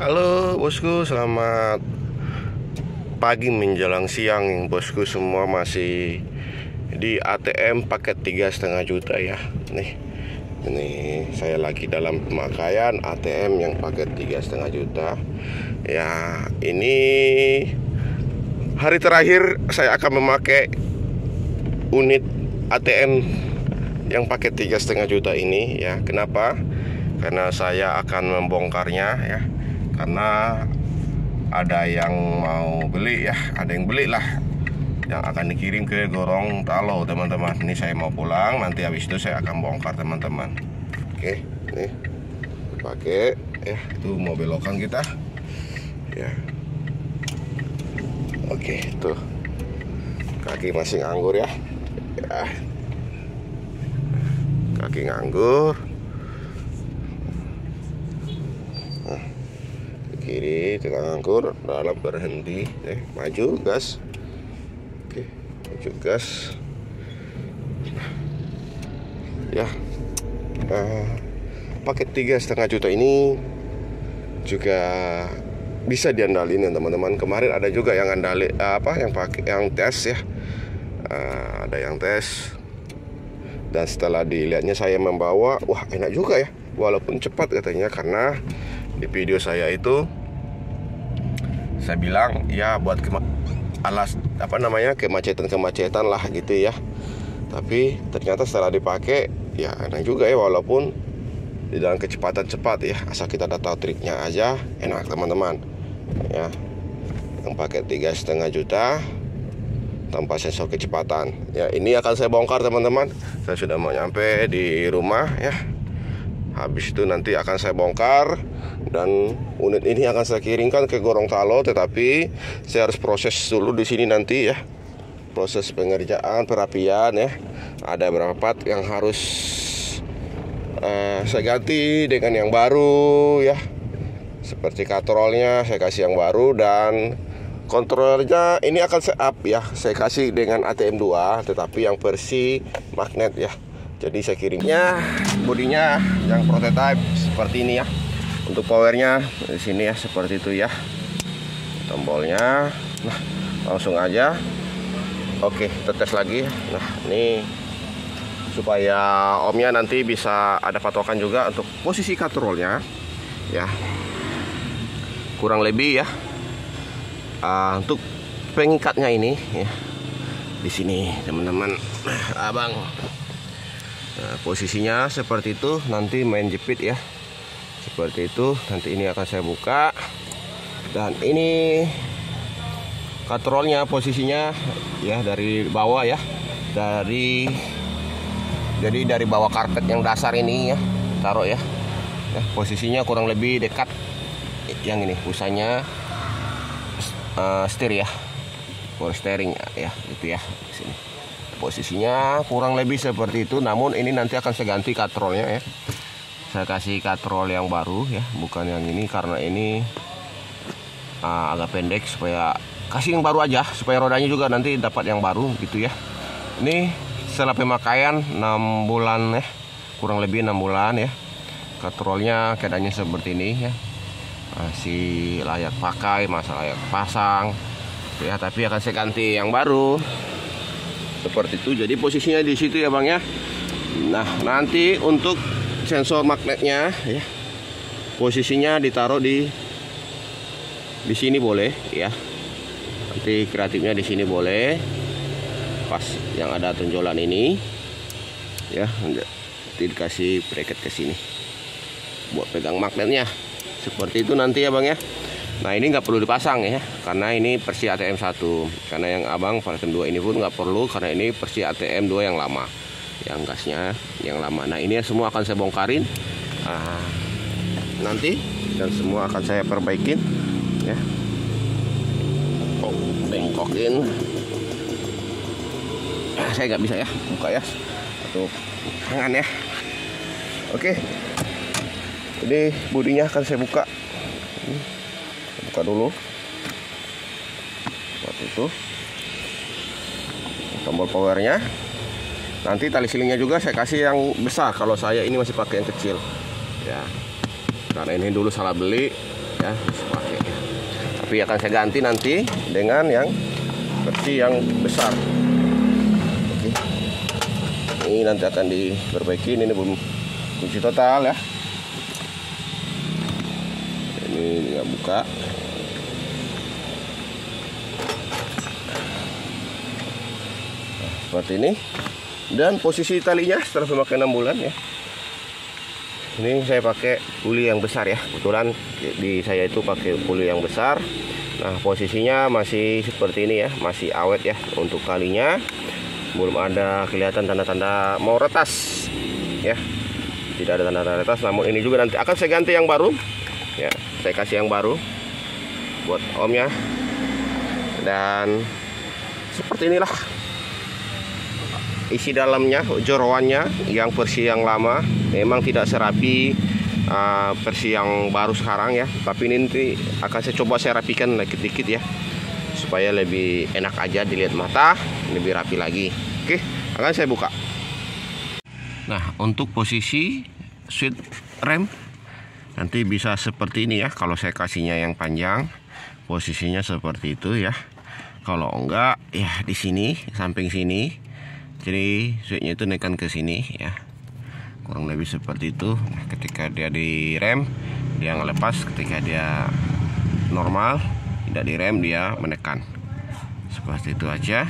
Halo bosku, selamat pagi menjelang siang bosku. Semua masih di ATM paket 3,5 juta ya. Ini saya lagi dalam pemakaian ATM yang paket 3,5 juta. Ya, ini hari terakhir saya akan memakai unit ATM yang paket 3,5 juta ini ya. Kenapa? Karena saya akan membongkarnya ya. Karena ada yang mau beli ya, ada yang beli lah, yang akan dikirim ke Gorontalo teman-teman. Ini saya mau pulang, nanti habis itu saya akan bongkar teman-teman. Oke, nih pakai ya, itu mau belokan kita ya. Oke, tuh kaki masih nganggur ya, kaki nganggur. Kiri tengah nganggur, dalam berhenti, maju gas. Oke, maju gas ya. Paket 3,5 juta ini juga bisa diandalin ya teman-teman. Kemarin ada juga yang andali yang pakai yang tes ya, ada yang tes, dan setelah dilihatnya saya membawa, wah enak juga ya, walaupun cepat katanya. Karena di video saya itu saya bilang ya buat kemacetan lah gitu ya. Tapi ternyata setelah dipakai ya enak juga ya, walaupun di dalam kecepatan cepat ya, asal kita udah tahu triknya aja, enak teman-teman ya. Yang pakai 3,5 juta tanpa sensor kecepatan ya, ini akan saya bongkar teman-teman. Saya sudah mau nyampe di rumah ya. Habis itu nanti akan saya bongkar, dan unit ini akan saya kirimkan ke Gorontalo. Tetapi saya harus proses dulu di sini nanti ya, proses pengerjaan perapian ya. Ada beberapa part yang harus saya ganti dengan yang baru ya, seperti katrolnya saya kasih yang baru, dan kontrolernya ini akan saya up ya, saya kasih dengan ATM 2 tetapi yang versi magnet ya. Jadi saya kirimnya bodinya yang prototype seperti ini ya. Untuk powernya di sini ya, seperti itu ya. Tombolnya, nah langsung aja. Oke, kita tes lagi. Nah ini supaya omnya nanti bisa ada patokan juga untuk posisi katrolnya ya. Kurang lebih ya. Untuk pengikatnya ini ya, di sini teman-teman, abang. Nah, posisinya seperti itu, nanti main jepit ya, seperti itu. Nanti ini akan saya buka, dan ini katrolnya posisinya ya dari bawah ya, jadi dari bawah karpet yang dasar ini ya, taruh ya. Posisinya kurang lebih dekat yang ini, pusanya setir ya, power steering ya, gitu ya di sini. Posisinya kurang lebih seperti itu. Namun ini nanti akan saya ganti katrolnya ya. Saya kasih katrol yang baru ya, bukan yang ini, karena ini agak pendek. Supaya kasih yang baru aja, supaya rodanya juga nanti dapat yang baru gitu ya. Ini setelah pemakaian 6 bulan ya, kurang lebih 6 bulan ya. Katrolnya keadaannya seperti ini ya, masih layak pakai, masih layak pasang ya. Tapi akan saya ganti yang baru seperti itu. Jadi posisinya di situ ya bang ya. Nah nanti untuk sensor magnetnya ya, posisinya ditaruh di sini boleh ya. Nanti kreatifnya di sini boleh, pas yang ada tonjolan ini ya. Nanti dikasih bracket ke sini buat pegang magnetnya seperti itu nanti ya bang ya. Nah ini nggak perlu dipasang ya, karena ini versi ATM 1. Karena yang abang versi 2 ini pun nggak perlu, karena ini versi ATM 2 yang lama, yang gasnya yang lama. Nah ini semua akan saya bongkarin nanti, dan semua akan saya perbaikin ya. Bengkokin. Saya nggak bisa ya buka ya, atau tangan ya. Oke, jadi bodinya akan saya buka. Buka dulu seperti itu, tombol powernya. Nanti tali silingnya juga saya kasih yang besar, kalau saya ini masih pakai yang kecil ya. Karena ini dulu salah beli, ya bisa pakai ya. Tapi akan saya ganti nanti dengan yang versi yang besar. Oke. Ini nanti akan diperbaiki. Ini belum kunci total ya. Ini nggak buka. Nah, seperti ini. Dan posisi talinya setelah memakai 6 bulan ya. Ini saya pakai puli yang besar ya. Kebetulan di saya itu pakai puli yang besar. Nah, posisinya masih seperti ini ya, masih awet ya untuk talinya. Belum ada kelihatan tanda-tanda mau retas ya. Tidak ada tanda-tanda retas, namun ini juga nanti akan saya ganti yang baru. Ya, saya kasih yang baru buat omnya. Dan seperti inilah isi dalamnya, jeroannya yang versi yang lama. Memang tidak serapi versi yang baru sekarang ya, tapi ini nanti akan saya coba saya rapikan dikit-dikit ya, supaya lebih enak aja dilihat mata, lebih rapi lagi. Oke, akan saya buka. Nah, untuk posisi switch rem nanti bisa seperti ini ya. Kalau saya kasihnya yang panjang, posisinya seperti itu ya. Kalau enggak ya di sini, samping sini. Jadi switchnya itu naikkan ke sini ya, kurang lebih seperti itu. Nah, ketika dia direm dia ngelepas, ketika dia normal tidak direm dia menekan, seperti itu aja.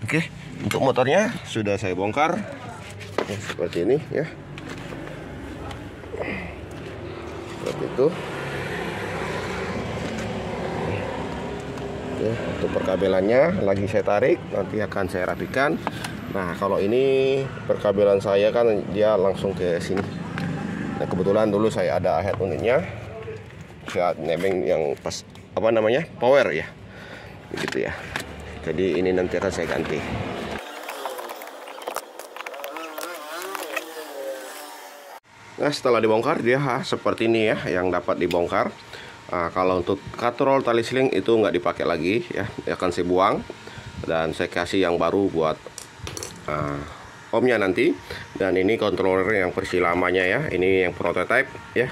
Oke, untuk motornya sudah saya bongkar ya, seperti ini ya, seperti itu. Ya, untuk perkabelannya lagi saya tarik, nanti akan saya rapikan. Nah, kalau ini perkabelan saya kan dia langsung ke sini. Nah, kebetulan dulu saya ada head unitnya, saya nebeng yang pas apa namanya power ya, begitu ya. Jadi ini nanti akan saya ganti. Nah, setelah dibongkar dia seperti ini ya, yang dapat dibongkar. Nah, kalau untuk katrol tali seling itu nggak dipakai lagi ya, akan saya buang dan saya kasih yang baru buat omnya nanti. Dan ini controller yang versi lamanya ya, ini yang prototype ya.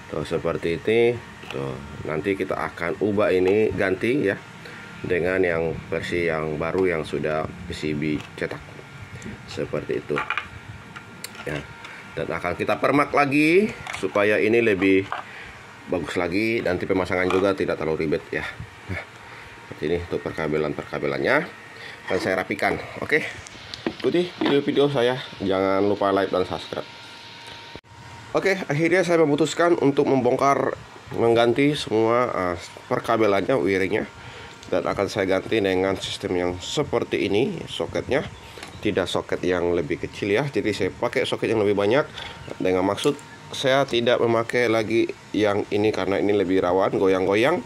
Tuh seperti ini. Tuh nanti kita akan ubah ini, ganti ya dengan yang versi yang baru yang sudah PCB cetak seperti itu ya. Dan akan kita permak lagi supaya ini lebih bagus lagi, nanti pemasangan juga tidak terlalu ribet ya. Nah, seperti ini untuk perkabelannya akan saya rapikan. Oke, ikuti video-video saya, jangan lupa like dan subscribe. Oke, akhirnya saya memutuskan untuk membongkar, mengganti semua perkabelannya, wiringnya, dan akan saya ganti dengan sistem yang seperti ini. Soketnya tidak soket yang lebih kecil ya, jadi saya pakai soket yang lebih banyak dengan maksud saya tidak memakai lagi yang ini karena ini lebih rawan goyang-goyang,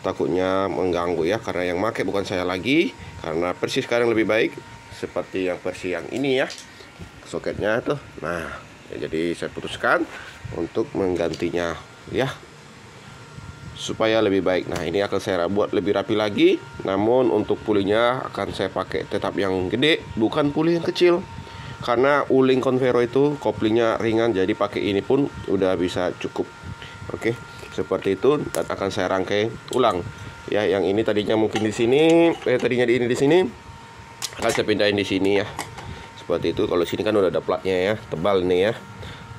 takutnya mengganggu ya, karena yang pakai bukan saya lagi, karena versi sekarang lebih baik seperti yang versi yang ini ya, soketnya tuh. Nah ya, jadi saya putuskan untuk menggantinya ya, supaya lebih baik. Nah, ini akan saya buat lebih rapi lagi, namun untuk pulinya akan saya pakai tetap yang gede, bukan puli yang kecil. Karena uling Convero itu koplingnya ringan, jadi pakai ini pun udah bisa cukup. Oke, seperti itu. Dan akan saya rangkai ulang. Ya, yang ini tadinya mungkin di sini, tadinya di sini, akan saya pindahin di sini ya. Seperti itu. Kalau sini kan udah ada platnya ya, tebal nih ya.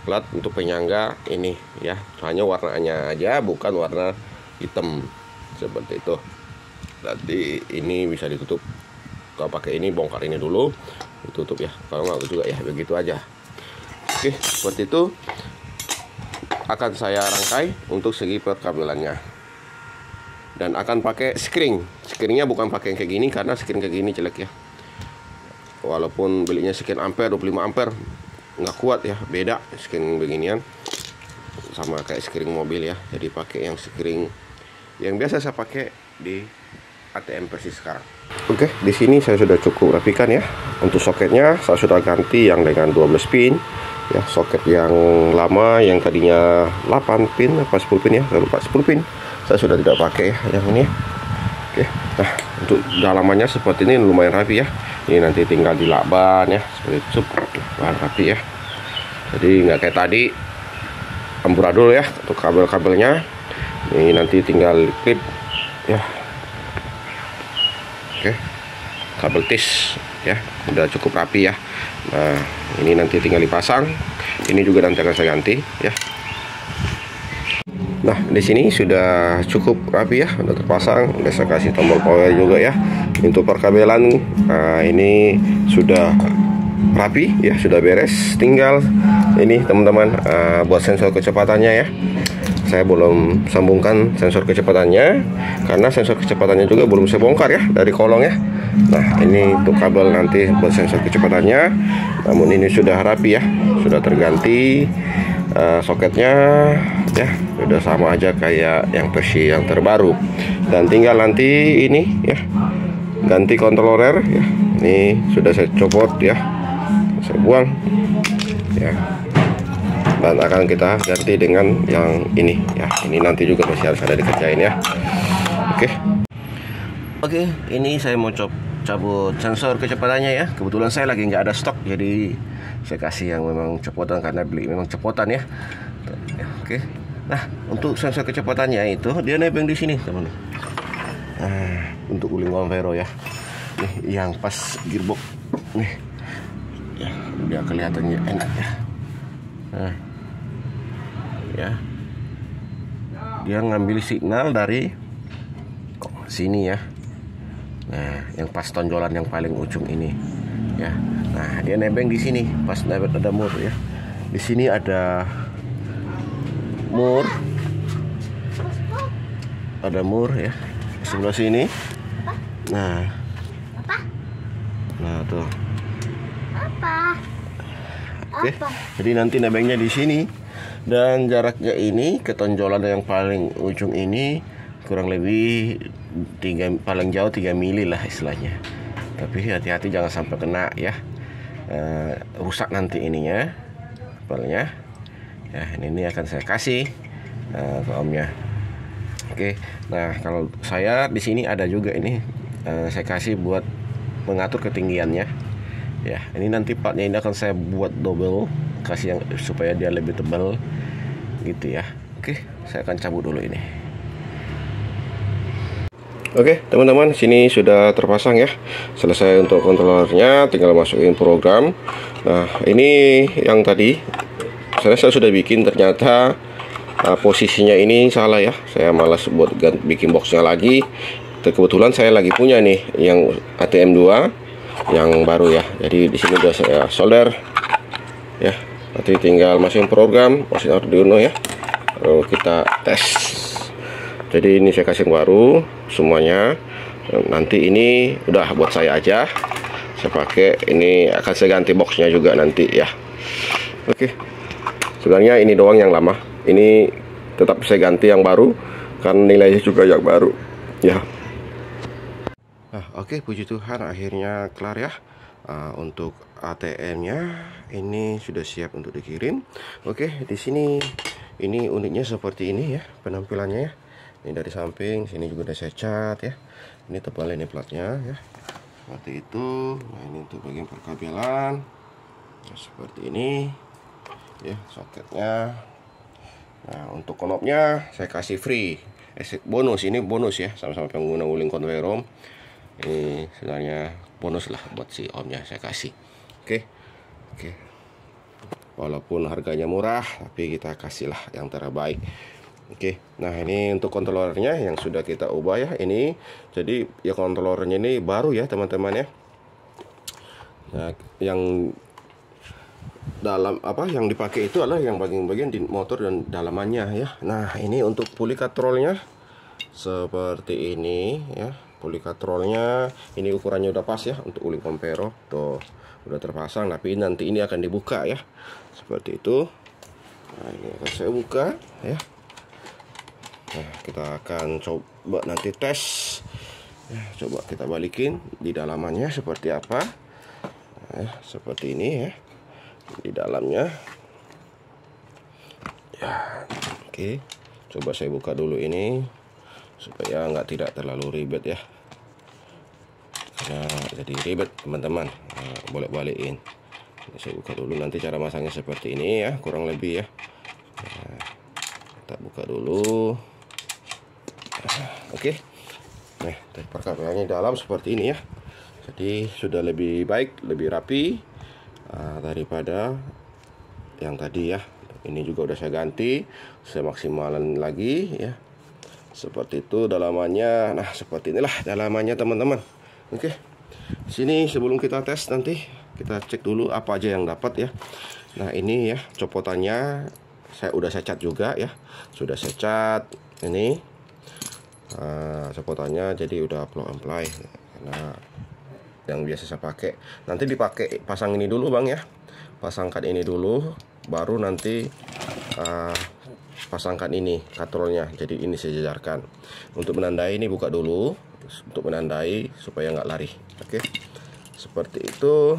Plat untuk penyangga ini ya, hanya warnanya aja, bukan warna hitam seperti itu. Nanti ini bisa ditutup. Kalau pakai ini bongkar ini dulu, ditutup ya. Kalau nggak juga ya begitu aja. Oke, seperti itu akan saya rangkai untuk segi perkabelannya. Dan akan pakai skring. Skringnya bukan pakai yang kayak gini, karena skring kayak gini jelek ya. Walaupun belinya sekian ampere, 25 ampere, nggak kuat ya. Beda skring beginian sama kayak skring mobil ya. Jadi pakai yang skring yang biasa saya pakai di ATM versi sekarang. Oke, di sini saya sudah cukup rapikan ya. Untuk soketnya saya sudah ganti yang dengan 12 pin ya. Soket yang lama yang tadinya 8 pin apa 10 pin ya, saya lupa, 10 pin. Saya sudah tidak pakai ya yang ini. Oke. Nah, untuk dalamannya seperti ini lumayan rapi ya. Ini nanti tinggal dilakban ya, seperti itu. Bahan rapi ya. Jadi nggak kayak tadi amburadul ya untuk kabel-kabelnya. Ini nanti tinggal klip ya. Oke, kabel tis ya udah cukup rapi ya. Nah ini nanti tinggal dipasang. Ini juga nanti akan saya ganti ya. Nah di sini sudah cukup rapi ya, udah terpasang. Udah saya kasih tombol power juga ya. Untuk perkabelan ini sudah rapi ya, sudah beres. Tinggal ini teman-teman buat sensor kecepatannya ya. Saya belum sambungkan sensor kecepatannya karena sensor kecepatannya juga belum saya bongkar ya dari kolong ya. Nah ini untuk kabel nanti buat sensor kecepatannya. Namun ini sudah rapi ya, sudah terganti soketnya ya, sudah sama aja kayak yang versi yang terbaru. Dan tinggal nanti ini ya, ganti controller ya. Ini sudah saya copot ya, saya buang ya. Dan akan kita ganti dengan yang ini ya. Ini nanti juga masih harus ada dikerjain ya. Oke, ini saya mau cabut sensor kecepatannya ya. Kebetulan saya lagi nggak ada stok, jadi saya kasih yang memang cepotan karena beli memang cepotan ya. Oke. Nah, untuk sensor kecepatannya itu dia nebeng di sini, teman. Untuk uling Convero ya. Nih, yang pas gearbox nih. Ya, biar kelihatannya enak ya. Nah, ya, dia ngambil signal dari sini ya. Nah, yang pas tonjolan yang paling ujung ini ya. Nah, dia nebeng di sini pas ada mur ya. Di sini ada mur, ya di sebelah sini. Nah tuh. Oke, jadi nanti nebengnya di sini. Dan jaraknya ini ke tonjolan yang paling ujung ini kurang lebih paling jauh 3 mili lah istilahnya. Tapi hati-hati jangan sampai kena ya, rusak nanti ininya kabelnya ya. Ini akan saya kasih ke omnya. Oke, nah kalau saya di sini ada juga ini saya kasih buat mengatur ketinggiannya ya. Ini nanti partnya ini akan saya buat double, kasih yang supaya dia lebih tebal gitu ya. Oke, saya akan cabut dulu ini. Oke teman-teman, sini sudah terpasang ya. Selesai untuk kontrolernya, tinggal masukin program. Nah ini yang tadi saya sudah bikin, ternyata posisinya ini salah ya. Saya malas buat bikin boxnya lagi. Kebetulan saya lagi punya nih yang ATM 2 yang baru ya. Jadi di sini udah saya solder ya. Nanti tinggal masukin program, masukin Arduino ya. Lalu kita tes. Jadi ini saya kasih yang baru semuanya. Nanti ini udah buat saya aja. Saya pakai ini, akan saya ganti boxnya juga nanti ya. Oke. Sebenarnya ini doang yang lama. Ini tetap saya ganti yang baru karena nilainya juga yang baru ya. Oke, puji Tuhan akhirnya kelar ya. Untuk ATM-nya ini sudah siap untuk dikirim. Oke, di sini ini unitnya seperti ini ya penampilannya ya. Ini dari samping, sini juga udah saya cat ya. Ini tebal ini platnya ya. Seperti itu. Nah, ini untuk bagian perkabelan. Nah, seperti ini. Ya, soketnya. Nah, untuk knopnya saya kasih free. Bonus, ini bonus ya, sama-sama pengguna uling Convero. Ini sebenarnya bonus lah buat si omnya saya kasih. Oke. Walaupun harganya murah, tapi kita kasih lah yang terbaik. Oke, nah ini untuk kontrolernya yang sudah kita ubah ya. Ini jadi ya kontrolernya ini baru ya teman-teman ya. Nah, yang dalam yang dipakai itu adalah yang bagian-bagian di motor dan dalamannya ya. Nah ini untuk pulley controlnya seperti ini ya. Pulley controlnya ini ukurannya udah pas ya untuk uling Convero. Tuh udah terpasang, tapi nanti ini akan dibuka ya seperti itu. Nah ini akan saya buka ya. Nah kita akan coba nanti tes ya. Coba kita balikin di dalamannya seperti apa ya, seperti ini ya di dalamnya ya. Oke, coba saya buka dulu ini supaya tidak terlalu ribet ya. Nah, jadi ribet teman-teman. Nah, boleh balikin. Saya buka dulu, nanti cara masangnya seperti ini ya kurang lebih ya. Nah, kita buka dulu. Oke. Nah, perkabelannya dalam seperti ini ya. Jadi sudah lebih baik, lebih rapi daripada yang tadi ya. Ini juga udah saya ganti, saya maksimalkan lagi ya. Seperti itu dalamannya. Nah, seperti inilah dalamannya teman-teman. Oke. Sini sebelum kita tes nanti kita cek dulu apa aja yang dapat ya. Nah, ini ya copotannya saya cat juga ya. Sudah saya cat ini copotannya, jadi udah plug and play. Nah, yang biasa saya pakai. Nanti dipakai pasang ini dulu Bang ya. Pasangkan ini dulu, baru nanti pasangkan ini katrolnya. Jadi ini saya jajarkan. Untuk menandai ini buka dulu, untuk menandai supaya nggak lari. Oke. Seperti itu.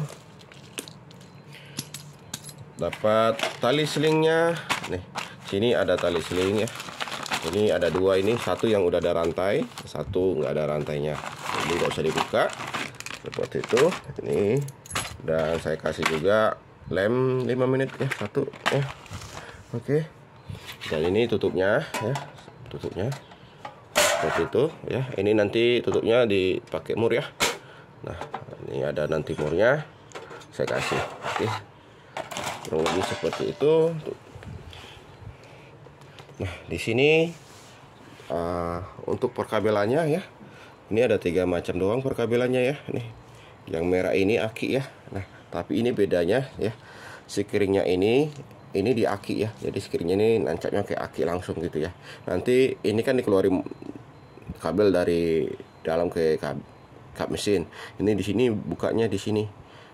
Dapat tali selingnya. Nih, sini ada tali seling ya. Ini ada dua, ini satu yang udah ada rantai, satu nggak ada rantainya. Ini nggak usah dibuka. Seperti itu. Ini dan saya kasih juga lem 5 menit ya, satu ya. Oke. Dan ini tutupnya ya, tutupnya seperti itu ya. Ini nanti tutupnya dipakai mur ya. Nah, ini ada nanti murnya saya kasih. Oke. Kurang lebih seperti itu. Nah, di sini untuk perkabelannya ya, ini ada 3 macam doang perkabelannya ya. Nih, yang merah ini aki ya. Nah, tapi ini bedanya ya, sekiringnya ini di aki ya. Jadi sekiringnya ini nancapnya kayak aki langsung gitu ya. Nanti ini kan dikeluarin kabel dari dalam ke kap mesin. Ini di sini bukanya di sini.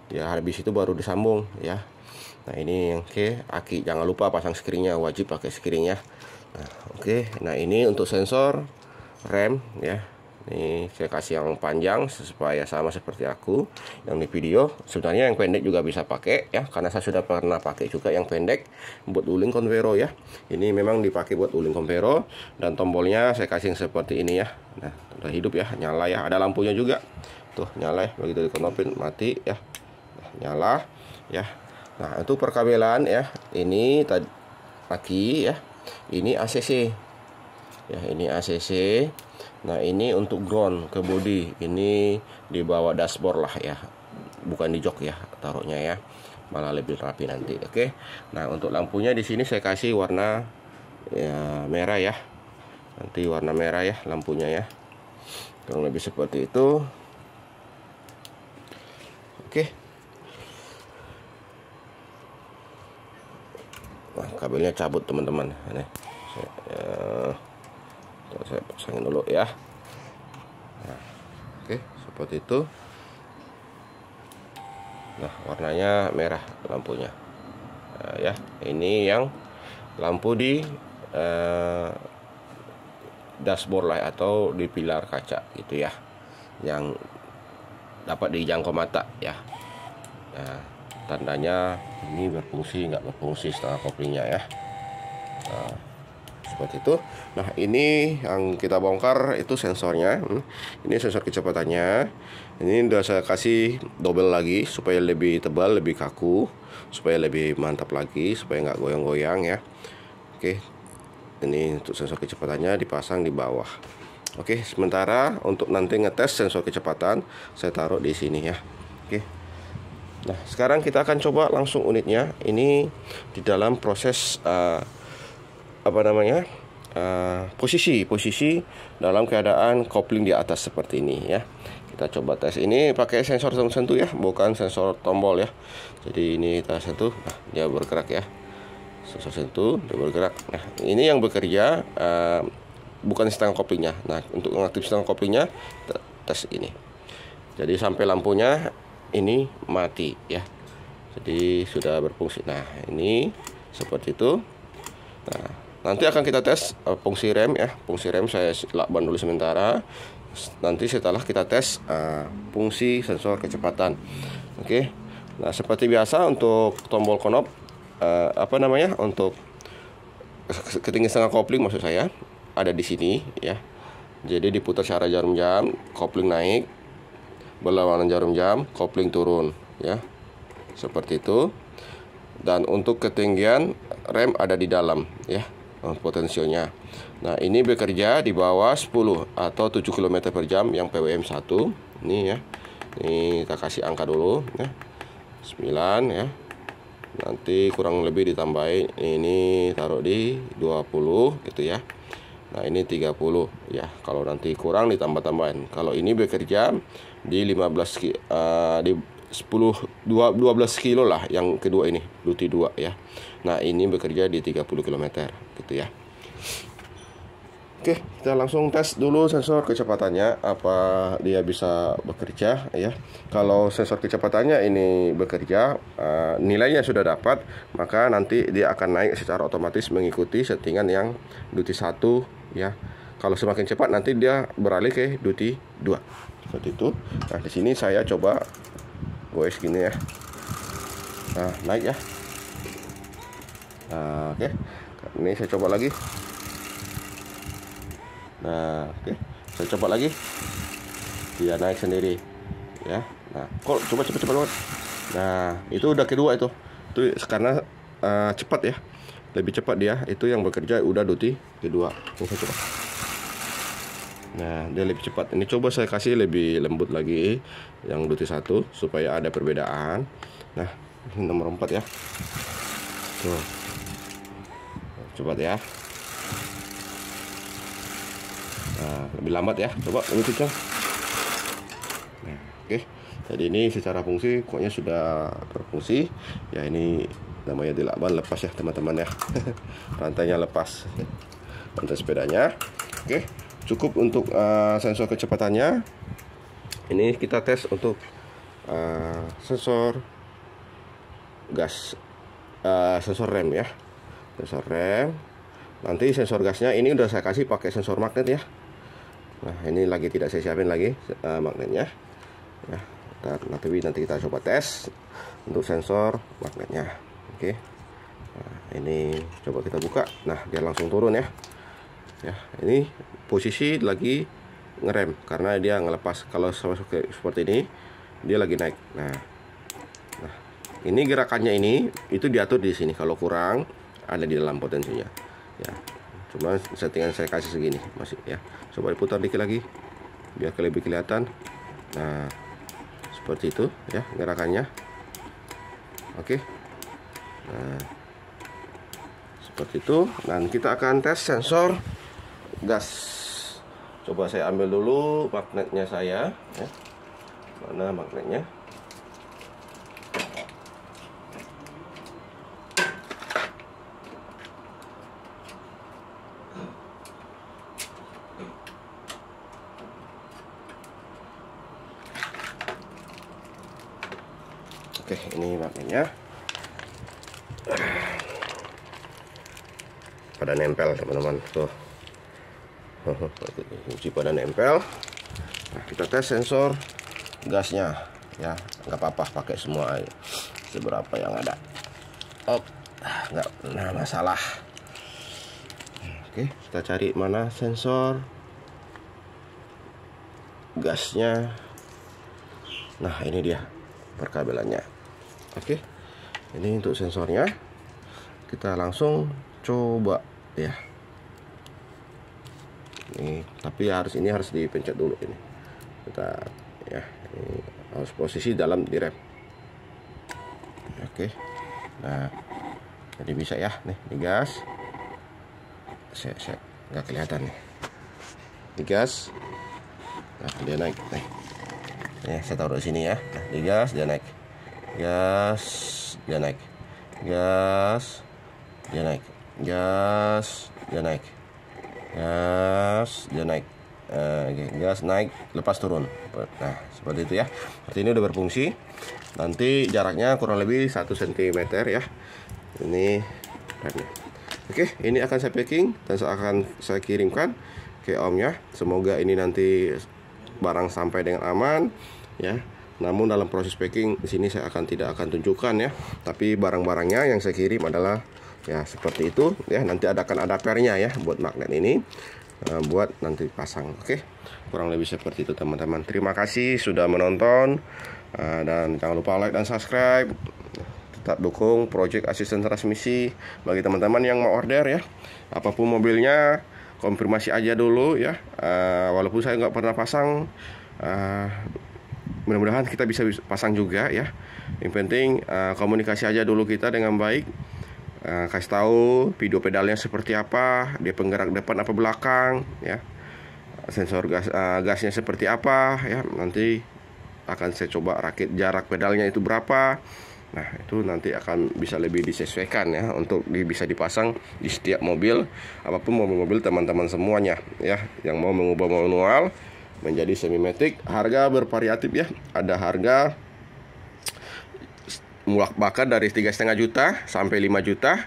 Ya, habis itu baru disambung ya. Nah, ini yang aki. Jangan lupa pasang sekiringnya, wajib pakai sekiring ya. Nah, oke. Nah, ini untuk sensor rem ya. Ini saya kasih yang panjang supaya sama seperti aku yang di video. Sebenarnya yang pendek juga bisa pakai ya, karena saya sudah pernah pakai juga yang pendek buat uling convero ya. Ini memang dipakai buat uling convero. Dan tombolnya saya kasih yang seperti ini ya. Nah, udah hidup ya, nyala ya. Ada lampunya juga. Tuh, nyala ya. Begitu dikonopin mati ya. Nah, nyala ya. Nah, untuk perkabelan ya, ini tadi aki ya, ini ACC ya, ini ACC. Nah, ini untuk ground ke body, ini di bawah dashboard lah ya, bukan di jok ya taruhnya ya, malah lebih rapi nanti. Oke. Nah, untuk lampunya di sini saya kasih warna ya, merah ya, nanti warna merah ya lampunya ya, kurang lebih seperti itu. Oke. Nah, kabelnya cabut teman-teman. Ini saya pasangin dulu ya. Nah, oke, seperti itu. Nah, warnanya merah lampunya. Nah, ya, ini yang lampu di dashboard lah atau di pilar kaca gitu ya, yang dapat dijangkau mata ya. Nah, tandanya ini berfungsi nggak berfungsi setengah koplingnya ya. Nah, seperti itu. Nah, ini yang kita bongkar itu sensornya. Ini sensor kecepatannya. Ini udah saya kasih double lagi supaya lebih tebal, lebih kaku, supaya lebih mantap lagi, supaya nggak goyang-goyang ya. Oke. Ini untuk sensor kecepatannya dipasang di bawah. Oke, sementara untuk nanti ngetes sensor kecepatan saya taruh di sini ya. Oke. Nah, sekarang kita akan coba langsung unitnya. Ini di dalam proses posisi dalam keadaan kopling di atas seperti ini ya. Kita coba tes ini pakai sensor sentuh ya, bukan sensor tombol ya. Jadi ini kita sentuh, nah, dia bergerak ya. Sensor sentuh, dia bergerak. Nah, ini yang bekerja bukan setengah koplingnya. Nah, untuk mengaktifkan setengah koplingnya tes ini. Jadi sampai lampunya ini mati ya. Jadi sudah berfungsi. Nah, ini seperti itu. Nah, nanti akan kita tes fungsi rem ya. Fungsi rem saya lakban dulu sementara. Nanti setelah kita tes fungsi sensor kecepatan. Oke. Nah, seperti biasa untuk tombol knob untuk ketinggian setengah kopling maksud saya ada di sini ya. Jadi diputar secara jarum jam, kopling naik, berlawanan jarum jam, kopling turun ya. Seperti itu. Dan untuk ketinggian rem ada di dalam ya. potensionya. Nah, ini bekerja di bawah 10 atau 7 km per jam yang PWM 1. Ini ya. Ini kita kasih angka dulu ya. 9 ya. Nanti kurang lebih ditambahin, ini taruh di 20 gitu ya. Nah, ini 30 ya. Kalau nanti kurang ditambah-tambahin. Kalau ini bekerja di 12 kilo lah yang kedua ini, Duty 2 ya. Nah, ini bekerja di 30 km gitu ya. Oke, kita langsung tes dulu sensor kecepatannya, apa dia bisa bekerja ya. Kalau sensor kecepatannya ini bekerja, nilainya sudah dapat, maka nanti dia akan naik secara otomatis mengikuti settingan yang Duty 1 ya. Kalau semakin cepat nanti dia beralih ke Duty 2 seperti itu. Nah, di sini saya coba goes gini ya. Nah, naik ya. Nah, oke. Ini saya coba lagi. Nah, oke. Saya coba lagi. Dia naik sendiri. Ya. Nah, kok coba cepat banget. Nah, itu udah kedua itu. Itu karena cepat ya. Lebih cepat dia. Itu yang bekerja udah Duty kedua. Ini saya coba. Nah, dia lebih cepat. Ini coba saya kasih lebih lembut lagi yang Duty 1 supaya ada perbedaan. Nah, ini nomor 4 ya. Tuh. Cepat ya. Nah, lebih lambat ya. Coba lebih kencang. Nah, oke. Jadi ini secara fungsi pokoknya sudah berfungsi. Ya, ini namanya dilakban lepas ya teman-teman ya. Rantainya lepas. Rantai sepedanya. Oke. Cukup untuk sensor kecepatannya. Ini kita tes untuk sensor gas, sensor rem ya. Sensor rem. Nanti sensor gasnya ini udah saya kasih pakai sensor magnet ya. Nah, ini lagi tidak saya siapin lagi magnetnya. Ya, nanti kita coba tes untuk sensor magnetnya. Oke. Nah, ini coba kita buka. Nah, dia langsung turun ya. Ya, ini posisi lagi ngerem karena dia ngelepas. Kalau seperti ini dia lagi naik. Nah, ini gerakannya ini itu diatur di sini. Kalau kurang ada di dalam potensinya. Ya, cuma settingan saya kasih segini masih ya. Coba diputar dikit lagi biar lebih kelihatan. Nah, seperti itu ya gerakannya. Oke. Nah, seperti itu. Dan kita akan tes sensor gas. Coba saya ambil dulu magnetnya saya ya. Mana magnetnya? Oke, ini magnetnya. Pada nempel teman-teman tuh. Kunci pada nempel. Nah, kita tes sensor gasnya ya, nggak apa-apa pakai semua seberapa yang ada. Oh, nggak masalah. Oke, kita cari mana sensor gasnya. Nah, ini dia perkabelannya. Oke, ini untuk sensornya. Kita langsung coba ya. Ini tapi ini harus dipencet dulu ini. Kita ya, ini harus posisi dalam di rem. Oke. Nah, jadi bisa ya nih digas. Saya nggak kelihatan nih. Digas. Nah, dia naik nih. Nih, saya taruh di sini ya. Nah, digas dia naik. Gas, dia naik. Gas, dia naik. Gas, dia naik. Gas, dia naik. Gas naik, lepas turun. Nah, seperti itu ya. Seperti ini udah berfungsi. Nanti jaraknya kurang lebih 1 cm ya. Ini remnya. Oke, ini akan saya packing dan akan saya kirimkan ke omnya. Semoga ini nanti barang sampai dengan aman ya. Namun dalam proses packing di sini saya tidak akan tunjukkan ya. Tapi barang-barangnya yang saya kirim adalah ya seperti itu ya. Nanti akan ada pernya ya buat magnet ini, buat nanti pasang. Oke, kurang lebih seperti itu teman-teman. Terima kasih sudah menonton dan jangan lupa like dan subscribe. tetap dukung project asisten transmisi bagi teman-teman yang mau order ya. Apapun mobilnya, konfirmasi aja dulu ya. Walaupun saya nggak pernah pasang, mudah-mudahan kita bisa pasang juga ya. Yang penting komunikasi aja dulu kita dengan baik. Kasih tahu video pedalnya seperti apa, dia penggerak depan apa belakang ya, sensor gasnya seperti apa ya. Nanti akan saya coba rakit jarak pedalnya itu berapa. Nah itu nanti akan bisa lebih disesuaikan ya, untuk bisa dipasang di setiap mobil, apapun mobil-mobil teman-teman semuanya ya, yang mau mengubah manual menjadi semi matic. Harga bervariatif ya, ada harga mulak bakar dari 3,5 juta sampai 5 juta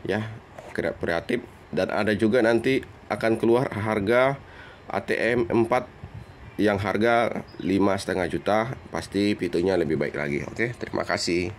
ya, kreatif. Dan ada juga nanti akan keluar harga ATM 4 yang harga 5,5 juta, pasti fiturnya lebih baik lagi. Oke, terima kasih.